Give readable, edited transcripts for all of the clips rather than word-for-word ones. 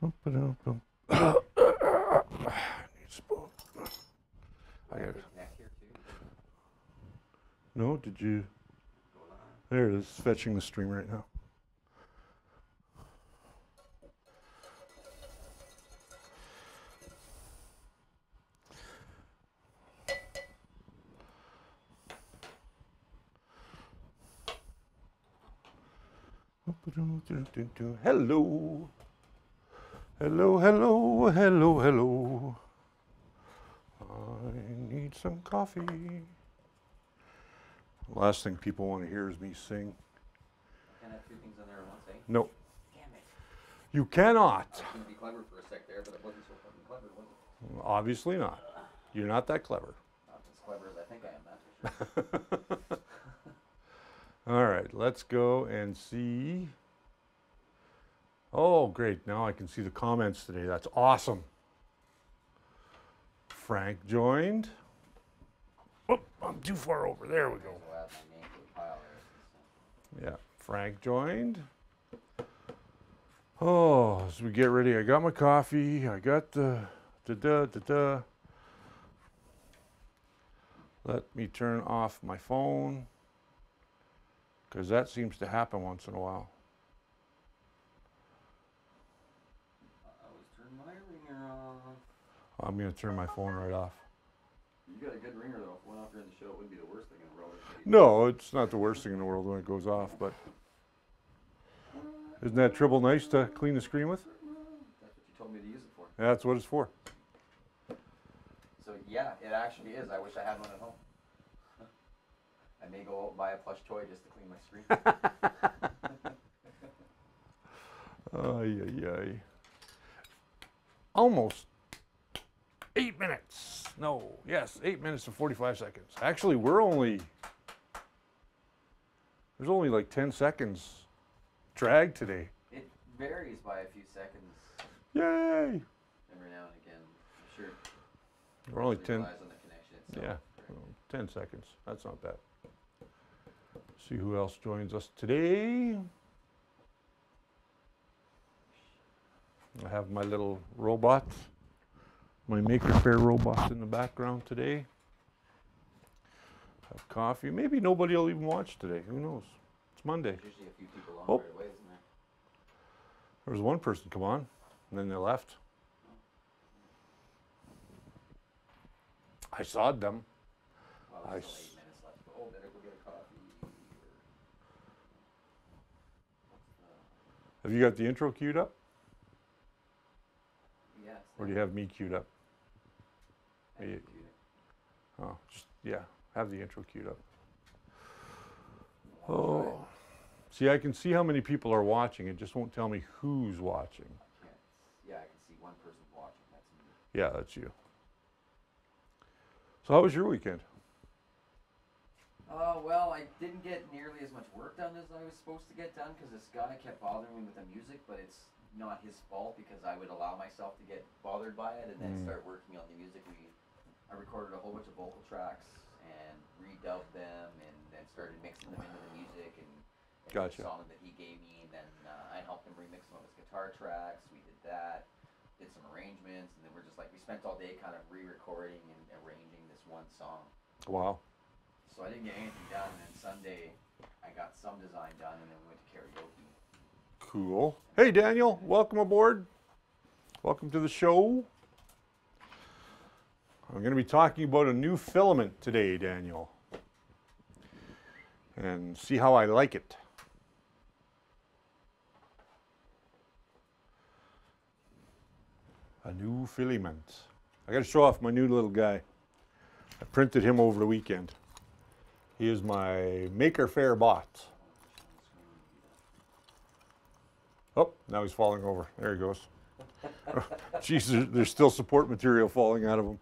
Need a spoon. I got it. No, did you? There it is, fetching the stream right now. Hello. Hello, hello, hello, hello. I need some coffee. Last thing people want to hear is me sing. Can't have two things on there at once, eh? No. Damn it. You cannot. I was going to be clever for a sec there, but it wasn't so fucking clever, was it? Obviously not. You're not that clever. Not as clever as I think I am, that's for sure. All right, let's go and see. Oh, great. Now I can see the comments today. That's awesome. Frank joined. Oh, I'm too far over. There we go. We'll add my name to the pile there. Yeah, Frank joined. Oh, as we get ready, I got my coffee. I got the da-da. Let me turn off my phone, because that seems to happen once in a while. I always turn my ringer off. I'm going to turn my phone right off. You got a good ringer, though. If it went off during the show, it wouldn't be the worst thing in the world. No, it's not the worst thing in the world when it goes off, but isn't that triple nice to clean the screen with? That's what you told me to use it for. That's what it's for. So, yeah, it actually is. I wish I had one at home. I may go out and buy a plush toy just to clean my screen. Ay, ay, ay. Almost 8 minutes. No, yes, 8 minutes and 45 seconds. Actually, there's only like 10 seconds drag today. It varies by a few seconds Yay! every now and again, I'm sure. We're only It 10, relies on the connection itself. yeah, 10 seconds. That's not bad. See who else joins us today. I have my little robot, my Maker Faire robot in the background today. Have coffee. Maybe nobody will even watch today. Who knows? It's Monday. There's usually a few people on Oh. right away, isn't there? There was one person come on, and then they left. I sawed them. Well, I there's s- still 8 minutes left. Oh, better go get a coffee. Have you got the intro queued up? Yes. Or do you have me queued up? Yeah. Oh, just, yeah, have the intro queued up. Oh. See, I can see how many people are watching. It just won't tell me who's watching. Yeah, I can see one person watching. That's me. Yeah, that's you. So how was your weekend? Well, I didn't get nearly as much work done as I was supposed to get done because this guy kept bothering me with the music, but it's not his fault because I would allow myself to get bothered by it and then start working on the music. I recorded a whole bunch of vocal tracks and redubbed them and then started mixing them into the music and Gotcha. the song that he gave me, and then I helped him remix some of his guitar tracks. We did that, did some arrangements, and then we spent all day kind of re-recording and arranging this one song. Wow. So I didn't get anything done, and then Sunday I got some design done, and then we went to karaoke. Cool. Hey, Daniel, welcome aboard. Welcome to the show. I'm going to be talking about a new filament today, Daniel, and see how I like it. A new filament. I got to show off my new little guy. I printed him over the weekend. He is my Maker Faire bot. Oh, now he's falling over. There he goes. Jeez, there's still support material falling out of him.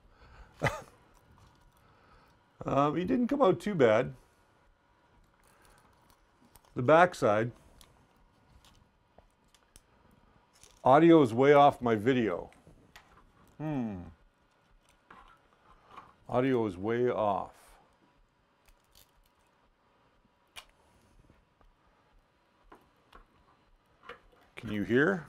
He didn't come out too bad. The backside. Audio is way off my video. Audio is way off. Can you hear?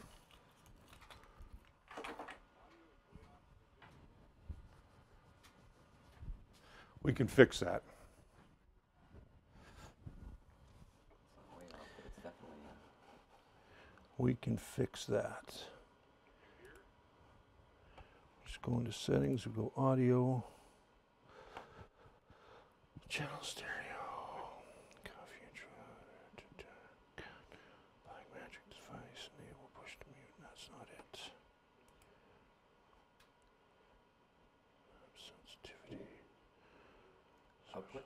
We can fix that. Way off, but it's definitely. We can fix that. Just go into settings, we go audio, channel stereo, coffee intro, Blackmagic device, enable push to mute, that's not it. Sensitivity. Output?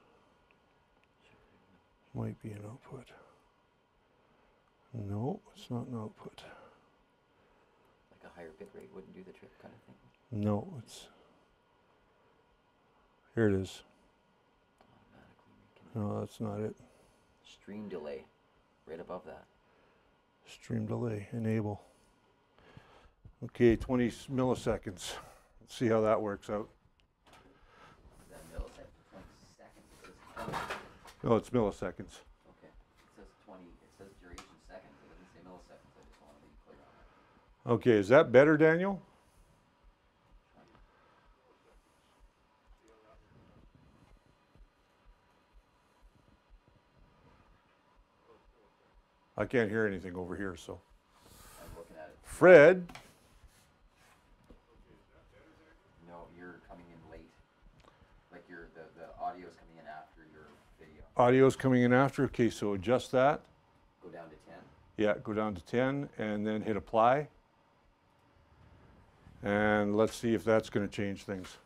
Might be an output. No, it's not an output. Like a higher bit rate wouldn't do the trick kind of thing? No, it's. Here it is. Automatically making No, that's not it. stream delay right above that. Stream delay, enable. Okay, 20 milliseconds. Let's see how that works out. Is that millisecond? 20 seconds. It says 20. No, it's milliseconds. Okay. It says 20. It says duration seconds. It doesn't say milliseconds. I just want to be clear on that. Okay, is that better, Daniel? I can't hear anything over here, so. I'm looking at it. Fred, No, you're coming in late. Like the audio's coming in after your video. audio's coming in after. Okay, so adjust that. Go down to 10. Yeah, go down to 10 and then hit apply. And let's see if that's going to change things.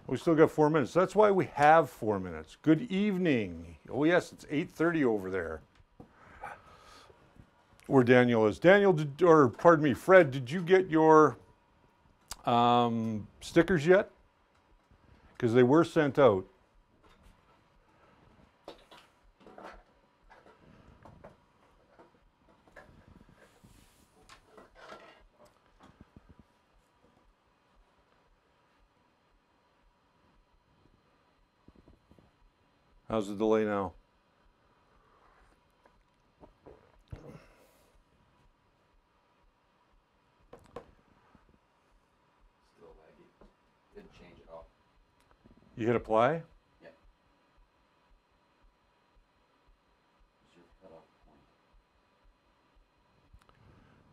We still got 4 minutes. That's why we have 4 minutes. Good evening. Oh yes, it's 8:30 over there. Where Daniel is. Daniel, or pardon me, Fred, did you get your stickers yet? Because they were sent out. How's the delay now? Still laggy. Didn't change at all. You hit apply? Yeah. What's your cutoff point?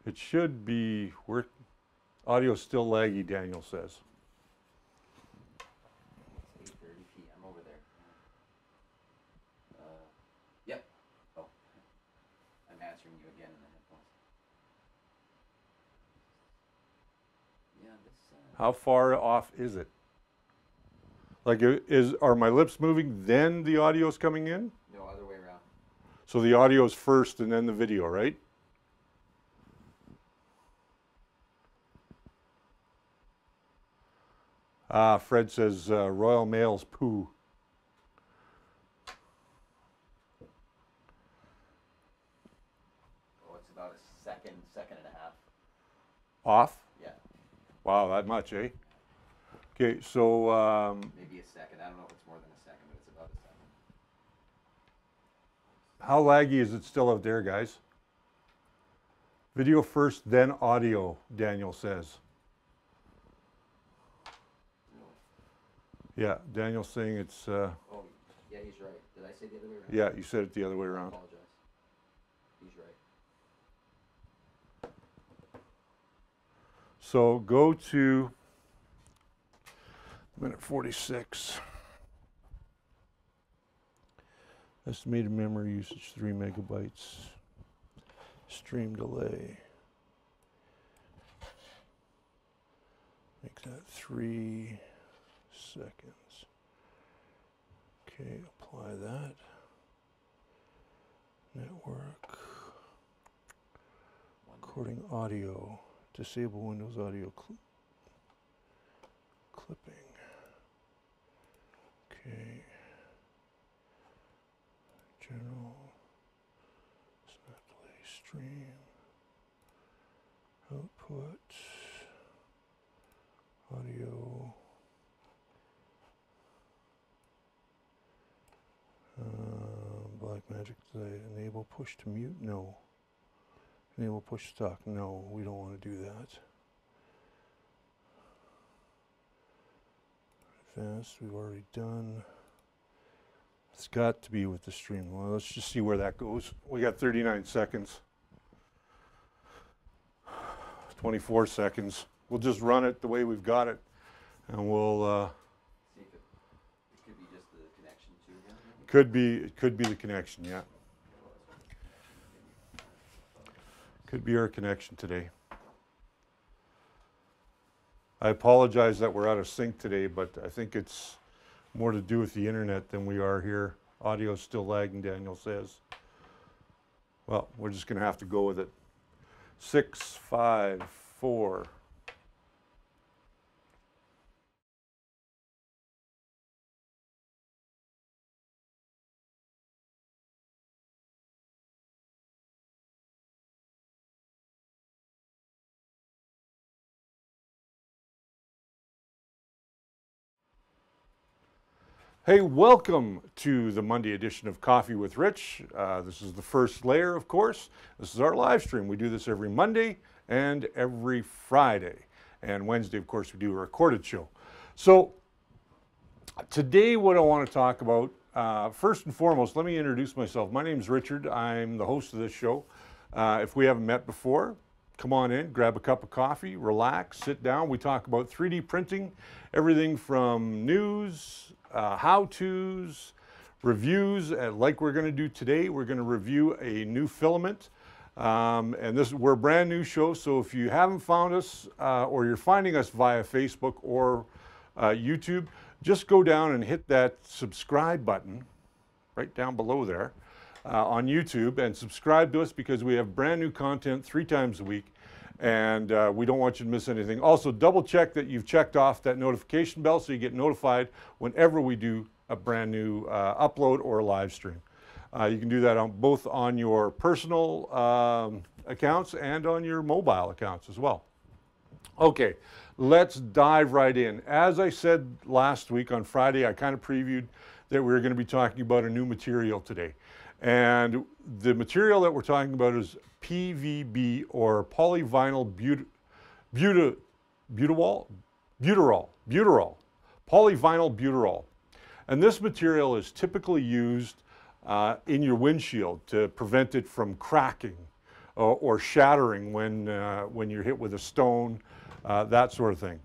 It should be, audio's still laggy, Daniel says. It's 8:30 p.m. over there. Yep. Oh. I'm answering you again in the headphones. Yeah, this. How far off is it? Like, are my lips moving, then the audio's coming in? No, other way around. So the audio's first and then the video, right? Fred says Royal Mail's poo. Oh, it's about a second and a half. Off? Yeah, Wow, that much, eh? Okay, so maybe a second. I don't know if it's more than a second, but it's about a second. how laggy is it still out there, guys? Video first, then audio, Daniel says. Really? Yeah, Daniel's saying it's, Oh, yeah, he's right. Did I say the other way around? yeah, you said it the other way I around. apologize. He's right. So go to minute 46. Estimated memory usage 3 megabytes. Stream delay. Make that 3 seconds. Okay, apply that. Network. Recording audio. Disable Windows audio clipping. Okay. General. Snap delay stream. Output. Audio. Blackmagic delay. Enable push to mute? No. Enable push stock? No, we don't want to do that. Advanced, we've already done. It's got to be with the stream. Well, let's just see where that goes. We got 39 seconds. 24 seconds. We'll just run it the way we've got it, and we'll. See if it could be just the connection too. Yeah? It could be the connection. Yeah. Could be our connection today. I apologize that we're out of sync today, but I think it's more to do with the internet than we are here. Audio's still lagging, Daniel says. Well, we're just going to have to go with it. 6, 5, 4. Hey, welcome to the Monday edition of Coffee with Rich. This is the first layer, of course. This is our live stream. We do this every Monday and every Friday. And Wednesday, of course, we do a recorded show. So today what I want to talk about, first and foremost, let me introduce myself. My name is Richard. I'm the host of this show. If we haven't met before, come on in, grab a cup of coffee, relax, sit down. We talk about 3D printing, everything from news, how-tos, reviews, like we're going to do today. We're going to review a new filament, and we're a brand new show, so if you haven't found us or you're finding us via Facebook or YouTube, just go down and hit that subscribe button right down below there on YouTube and subscribe to us, because we have brand new content 3 times a week, and we don't want you to miss anything. Also, double check that you've checked off that notification bell so you get notified whenever we do a brand new upload or live stream. You can do that both on your personal accounts and on your mobile accounts as well. Okay, let's dive right in. As I said last week on Friday, I kind of previewed that we were going to be talking about a new material today. And the material that we're talking about is PVB, or polyvinyl butyrol, polyvinyl butyrol. And this material is typically used in your windshield to prevent it from cracking or shattering when you're hit with a stone, that sort of thing.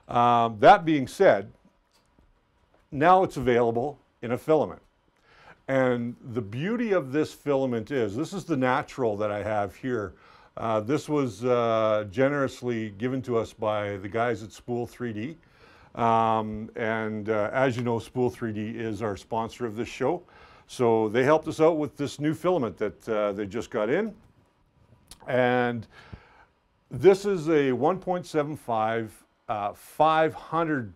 That being said, now it's available in a filament. And the beauty of this filament is, this is the natural that I have here. This was generously given to us by the guys at Spool 3D. As you know, Spool 3D is our sponsor of this show. So they helped us out with this new filament that they just got in. And this is a 1.75 500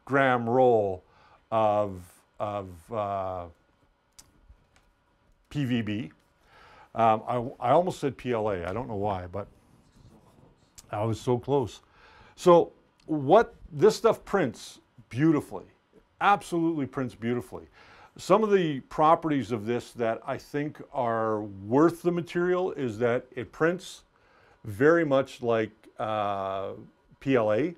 gram roll of PVB. I almost said PLA. I don't know why, but I was so close. So what this stuff prints beautifully, absolutely prints beautifully. Some of the properties of this that I think are worth the material is that it prints very much like PLA.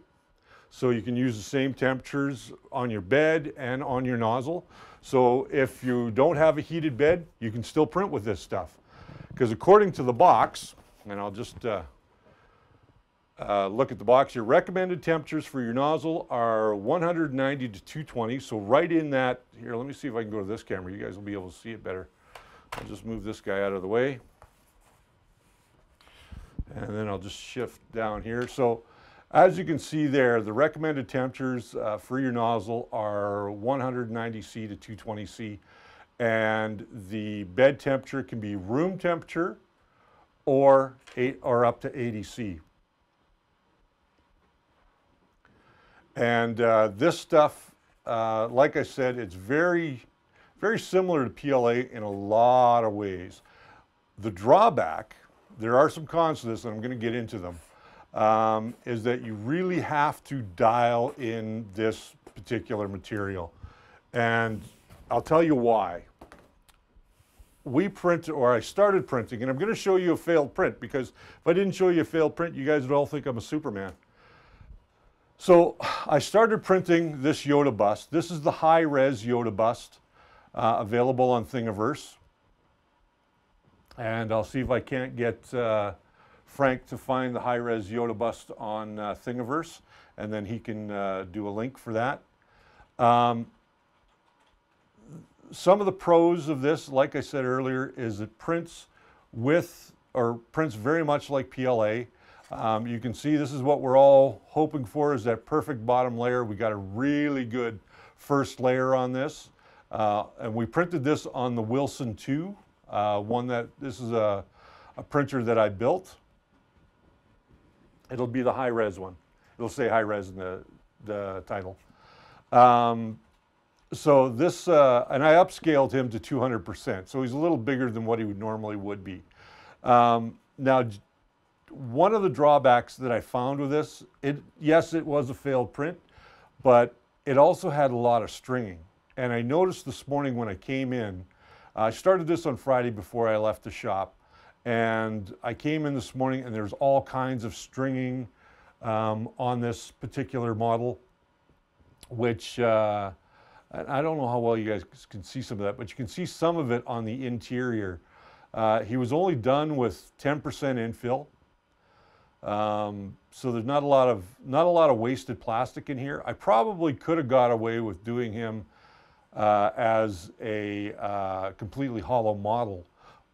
So you can use the same temperatures on your bed and on your nozzle. So if you don't have a heated bed, you can still print with this stuff. Because according to the box, and I'll just look at the box, your recommended temperatures for your nozzle are 190 to 220. So right in that, here, let me see if I can go to this camera. You guys will be able to see it better. I'll just move this guy out of the way. And then I'll just shift down here. So as you can see there, the recommended temperatures for your nozzle are 190C to 220C. And the bed temperature can be room temperature or up to 80C. And this stuff, like I said, it's very, very similar to PLA in a lot of ways. The drawback, there are some cons to this, and I'm going to get into them, is that you really have to dial in this particular material. And I'll tell you why. I started printing, and I'm going to show you a failed print, because if I didn't show you a failed print, you guys would all think I'm a Superman. So I started printing this Yoda bust. This is the high-res Yoda bust available on Thingiverse. And I'll see if I can't get Frank to find the high-res Yoda bust on Thingiverse, and then he can do a link for that. Some of the pros of this, like I said earlier, is it prints prints very much like PLA. You can see this is what we're all hoping for, is that perfect bottom layer. We got a really good first layer on this. And we printed this on the Wilson 2, this is a printer that I built. It'll be the high-res one. It'll say high-res in the title. So this, and I upscaled him to 200%, so he's a little bigger than what he normally would be. Now, one of the drawbacks that I found with this, yes, it was a failed print, but it also had a lot of stringing. And I noticed this morning when I came in, I started this on Friday before I left the shop, and I came in this morning and there's all kinds of stringing on this particular model, which I don't know how well you guys can see some of that, but you can see some of it on the interior. He was only done with 10% infill. So there's not a lot of wasted plastic in here. I probably could have got away with doing him as a completely hollow model,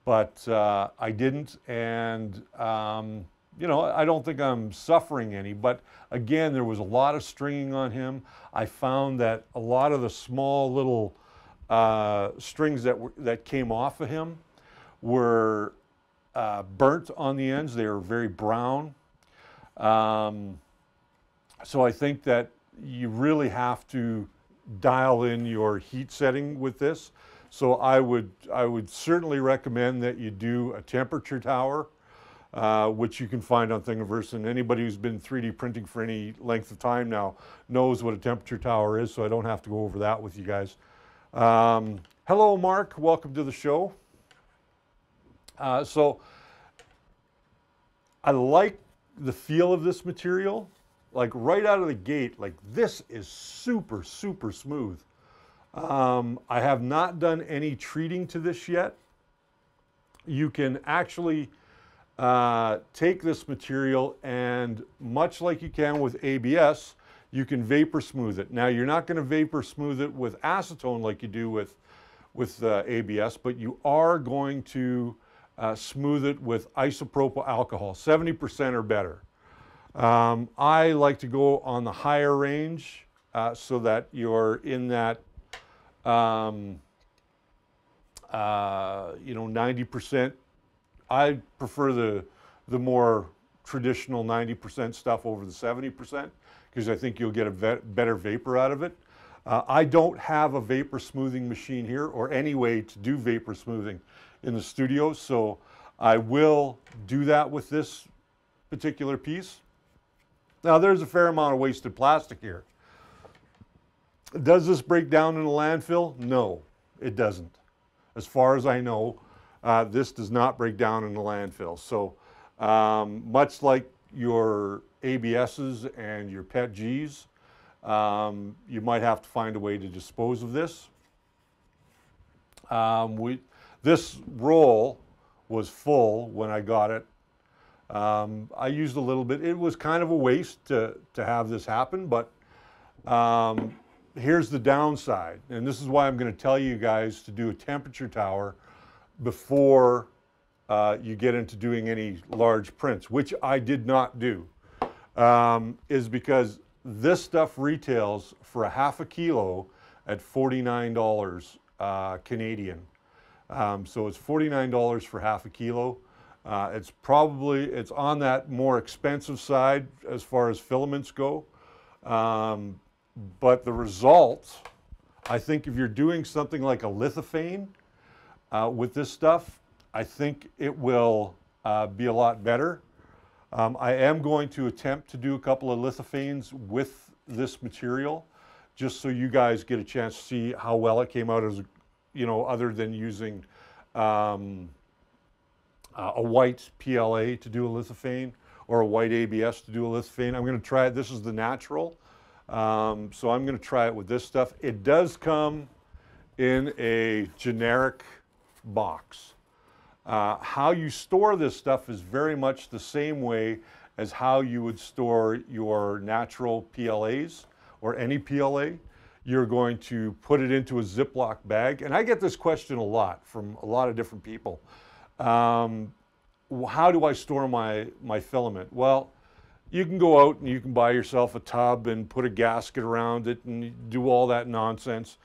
but I didn't, and you know, I don't think I'm suffering any, but again, there was a lot of stringing on him. I found that a lot of the small little strings that came off of him were burnt on the ends. They were very brown. So I think that you really have to dial in your heat setting with this. So I would certainly recommend that you do a temperature tower, which you can find on Thingiverse, and anybody who's been 3D printing for any length of time now knows what a temperature tower is, so I don't have to go over that with you guys. Hello, Mark. Welcome to the show. So I like the feel of this material. Like right out of the gate, like this is super, super smooth. I have not done any treating to this yet. You can actually take this material and, much like you can with ABS, you can vapor smooth it. Now, you're not going to vapor smooth it with acetone like you do with ABS, but you are going to smooth it with isopropyl alcohol, 70% or better. I like to go on the higher range so that you're in that, you know, 90%. I prefer the more traditional 90% stuff over the 70% because I think you'll get a better vapor out of it. I don't have a vapor smoothing machine here or any way to do vapor smoothing in the studio, so I will do that with this particular piece. Now, there's a fair amount of wasted plastic here. Does this break down in a landfill? No, it doesn't. As far as I know, this does not break down in the landfill. So much like your ABSs and your PETGs, you might have to find a way to dispose of this. This roll was full when I got it. I used a little bit. It was kind of a waste to have this happen, but here's the downside. And this is why I'm going to tell you guys to do a temperature tower before you get into doing any large prints, which I did not do, is because this stuff retails for ½ kilo at $49 Canadian. So it's $49 for ½ kilo. It's on that more expensive side as far as filaments go. But the result, I think if you're doing something like a lithophane with this stuff, I think it will be a lot better. I am going to attempt to do a couple of lithophanes with this material, just so you guys get a chance to see how well it came out as, you know, other than using a white PLA to do a lithophane or a white ABS to do a lithophane. I'm going to try it. This is the natural. So I'm going to try it with this stuff. It does come in a generic box. How you store this stuff is very much the same way as how you would store your natural PLAs or any PLA. You're going to put it into a Ziploc bag. And I get this question a lot from a lot of different people. How do I store my filament? Well, you can go out and you can buy yourself a tub and put a gasket around it and do all that nonsense.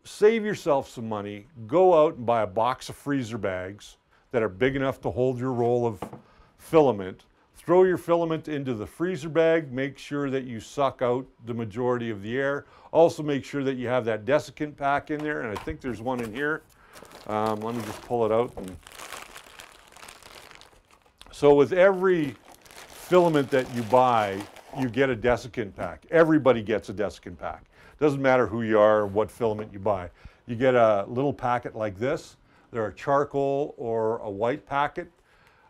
Save yourself some money. Go out and buy a box of freezer bags that are big enough to hold your roll of filament. Throw your filament into the freezer bag. Make sure that you suck out the majority of the air. Also make sure that you have that desiccant pack in there, and I think there's one in here. Let me just pull it out. So with every filament that you buy, you get a desiccant pack. Everybody gets a desiccant pack. Doesn't matter who you are or what filament you buy. You get a little packet like this. They're a charcoal or a white packet.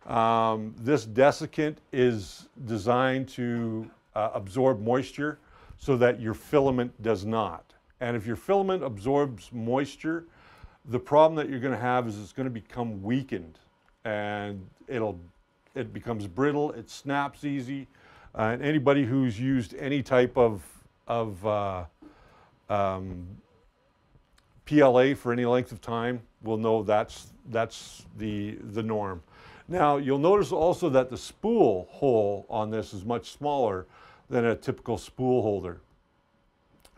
This desiccant is designed to absorb moisture so that your filament does not. And if your filament absorbs moisture, the problem that you're going to have is it's going to become weakened, and it becomes brittle, it snaps easy. And anybody who's used any type of PLA for any length of time will know that's the norm. Now, you'll notice also that the spool hole on this is much smaller than a typical spool holder.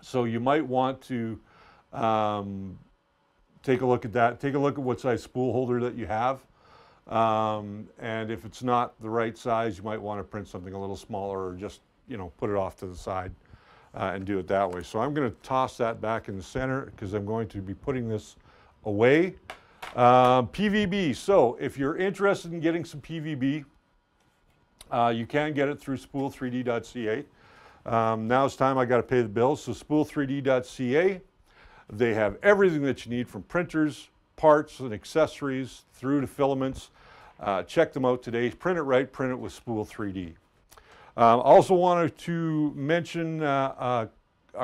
So you might want to take a look at that. Take a look at what size spool holder that you have. And if it's not the right size, you might want to print something a little smaller, or just, put it off to the side and do it that way. So I'm going to toss that back in the center because I'm going to be putting this away. PVB. So if you're interested in getting some PVB, you can get it through spool3d.ca. Now it's time I got to pay the bills. So spool3d.ca, they have everything that you need, from printers, parts and accessories through to filaments. Check them out today. Print it right, print it with Spool 3D. Also wanted to mention our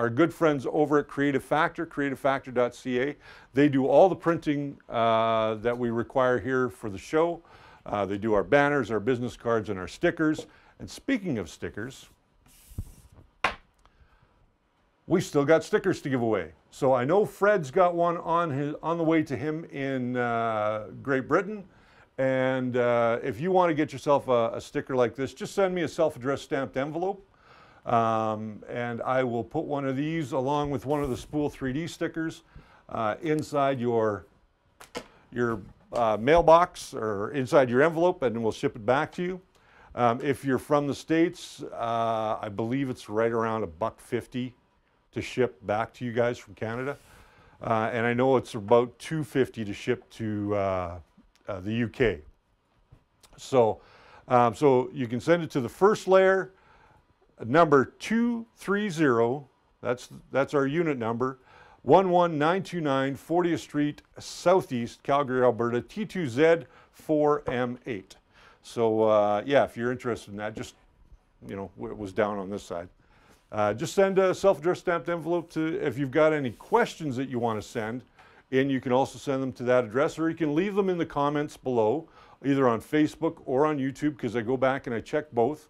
good friends over at Creative Factor, creativefactor.ca. They do all the printing that we require here for the show. They do our banners, our business cards, and our stickers. And speaking of stickers, we still got stickers to give away. So I know Fred's got one on the way to him in Great Britain. And if you want to get yourself a sticker like this, just send me a self-addressed stamped envelope. And I will put one of these along with one of the Spool 3D stickers inside your mailbox or inside your envelope, and we'll ship it back to you. If you're from the States, I believe it's right around $1.50 to ship back to you guys from Canada. And I know it's about $2.50 to ship to the UK. So, so you can send it to the first layer, number 230, that's our unit number, 11929 40th Street Southeast, Calgary, Alberta, T2Z4M8. So yeah, if you're interested in that, just, it was down on this side. Just send a self-addressed stamped envelope to, if you've got any questions that you want to send in, you can also send them to that address, or you can leave them in the comments below, either on Facebook or on YouTube, because I go back and I check both.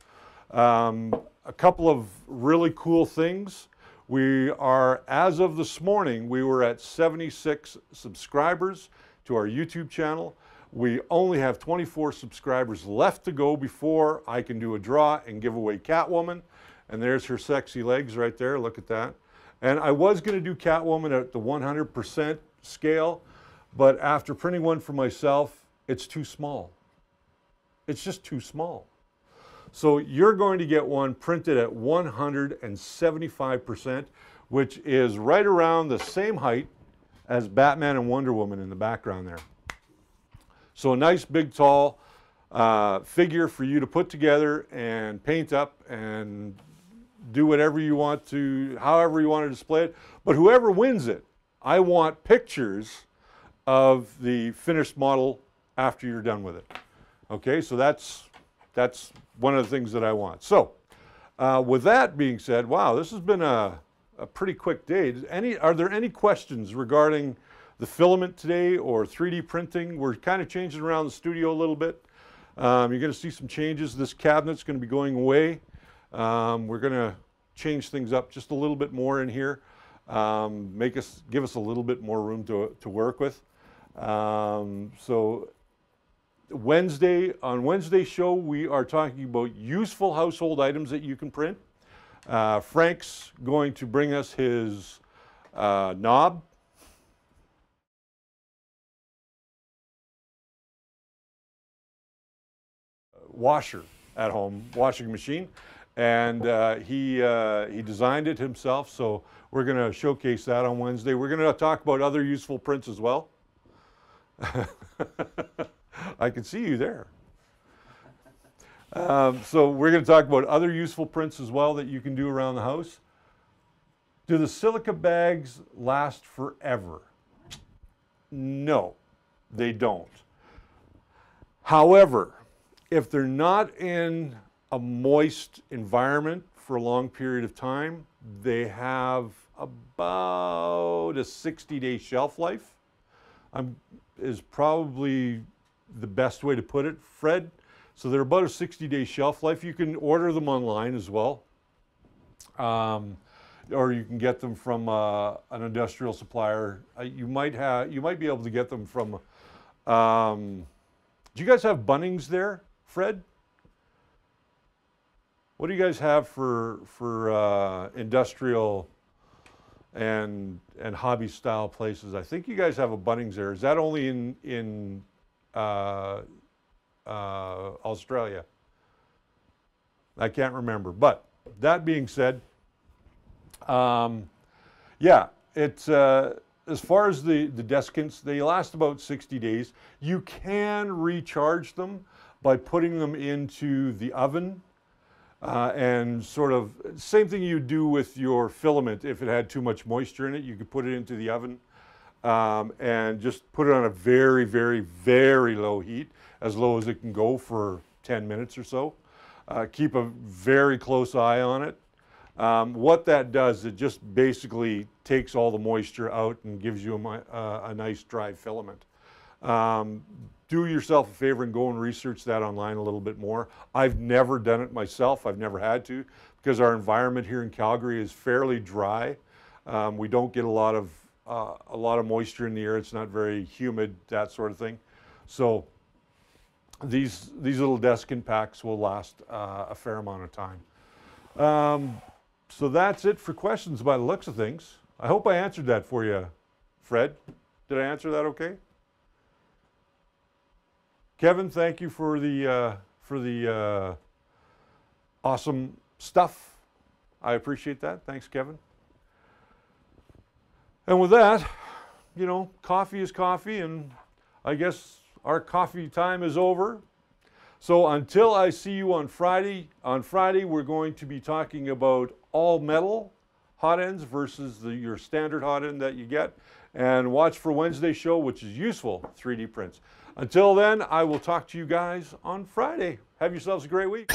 A couple of really cool things. We are, as of this morning, we were at 76 subscribers to our YouTube channel. We only have 24 subscribers left to go before I can do a draw and give away Catwoman. And there's her sexy legs right there, look at that. And I was gonna do Catwoman at the 100% scale, but after printing one for myself, it's too small. It's just too small. So you're going to get one printed at 175%, which is right around the same height as Batman and Wonder Woman in the background there. So a nice big tall figure for you to put together and paint up and do whatever you want to, however you want to display it. But whoever wins it, I want pictures of the finished model after you're done with it. Okay, so that's one of the things that I want. So With that being said, wow, this has been a pretty quick day. Are there any questions regarding the filament today or 3D printing? We're kind of changing around the studio a little bit. You're going to see some changes. This cabinet's going to be going away. We're going to change things up just a little bit more in here. Give us a little bit more room to work with. So on Wednesday's show, we are talking about useful household items that you can print. Frank's going to bring us his knob. Washer at home, washing machine, and he designed it himself, so we're going to showcase that on Wednesday. We're going to talk about other useful prints as well. I can see you there. So we're going to talk about other useful prints as well that you can do around the house. Do the silica bags last forever? No, they don't. However, if they're not in a moist environment for a long period of time, they have about a 60-day shelf life. Is probably the best way to put it, Fred. So they're about a 60-day shelf life. You can order them online as well. Or you can get them from an industrial supplier. You might be able to get them from, do you guys have Bunnings there, Fred? What do you guys have for industrial and hobby style places? I think you guys have a Bunnings there. Is that only in Australia? I can't remember. But that being said, yeah, it's as far as the deskins, they last about 60 days. You can recharge them by putting them into the oven. And sort of same thing you do with your filament. If it had too much moisture in it, you could put it into the oven and just put it on a very, very, very low heat, as low as it can go for 10 minutes or so. Keep a very close eye on it. What that does, it just basically takes all the moisture out and gives you a nice dry filament. Do yourself a favor and go and research that online a little bit more. I've never done it myself. I've never had to, because our environment here in Calgary is fairly dry. We don't get a lot of moisture in the air. It's not very humid, that sort of thing. So these little deskin packs will last a fair amount of time. So that's it for questions by the looks of things. I hope I answered that for you, Fred. Did I answer that okay? Kevin, thank you for the awesome stuff. I appreciate that. Thanks, Kevin. And with that, you know, coffee is coffee, and I guess our coffee time is over. So until I see you on Friday we're going to be talking about all metal hot ends versus your standard hot end that you get. And watch for Wednesday's show, which is useful 3D prints. Until then, I will talk to you guys on Friday. Have yourselves a great week.